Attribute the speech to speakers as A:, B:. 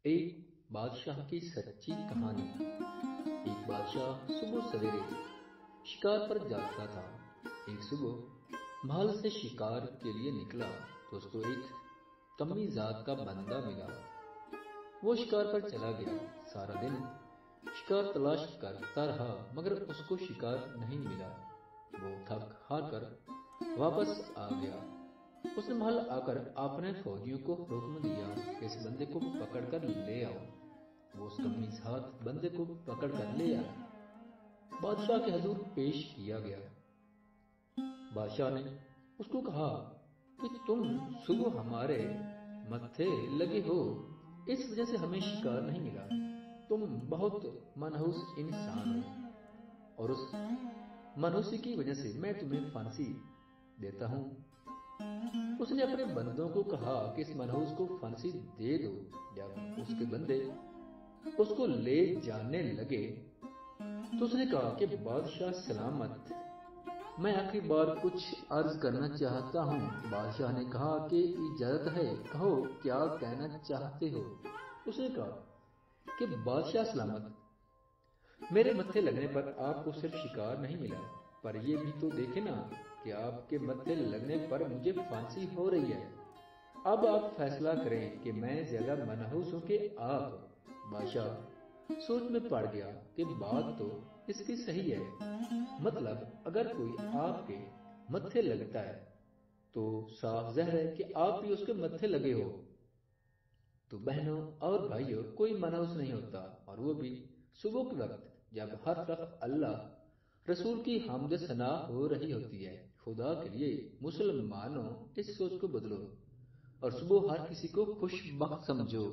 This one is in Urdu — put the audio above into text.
A: ایک بادشاہ کی سچی کہانی۔ ایک بادشاہ صبح سویرے شکار پر جاتا تھا۔ ایک صبح محل سے شکار کے لیے نکلا تو اس کو ایک کمی ذات کا بندہ ملا۔ وہ شکار پر چلا گیا، سارا دن شکار تلاش کرتا رہا مگر اس کو شکار نہیں ملا۔ وہ تھک ہار کر واپس آ گیا۔ اس نے محل آ کر اپنے فوجیوں کو حکم دیا کہ اس بندے کو پکڑ کر لے آؤ۔ وہ اس کمی ذات بندے کو پکڑ کر لے آئے، بادشاہ کے حضور پیش کیا گیا۔ بادشاہ نے اس کو کہا کہ تم صبح ہمارے متھے لگے ہو، اس وجہ سے ہمیں شکار نہیں ملا۔ تم بہت منحوس انسان ہو اور اس منحوسی کی وجہ سے میں تمہیں پھانسی دیتا ہوں۔ اس نے اپنے بندوں کو کہا کہ اس منحوس کو پھانسی دے دو۔ جب اس کے بندے اس کو لے جانے لگے تو اس نے کہا کہ بادشاہ سلامت، میں آخری بار کچھ عرض کرنا چاہتا ہوں۔ بادشاہ نے کہا کہ اجازت ہے، کہو کیا کہنا چاہتے ہو۔ اس نے کہا کہ بادشاہ سلامت، میرے متھے لگنے پر آپ کو صرف شکار نہیں ملا، پر یہ بھی تو دیکھیں نا کہ آپ کے متھے لگنے پر مجھے پھانسی ہو رہی ہے۔ اب آپ فیصلہ کریں کہ میں زیادہ منحوس ہوں کہ آپ۔ بادشاہ سوچ میں پڑ گیا کہ بات تو اس کی صحیح ہے، مطلب اگر کوئی آپ کے متھے لگتا ہے تو صاف ظاہر ہے کہ آپ بھی اس کے متھے لگے ہو۔ تو بہنوں اور بھائیوں، کوئی منحوس نہیں ہوتا، اور وہ بھی صبح کے وقت جب ہر طرف اللہ رسول کی حمد ثنا ہو رہی ہوتی ہے۔ خدا کے لیے مسلمانوں اس سوچ کو بدلو اور صبح ہر کسی کو خوش بخت سمجھو۔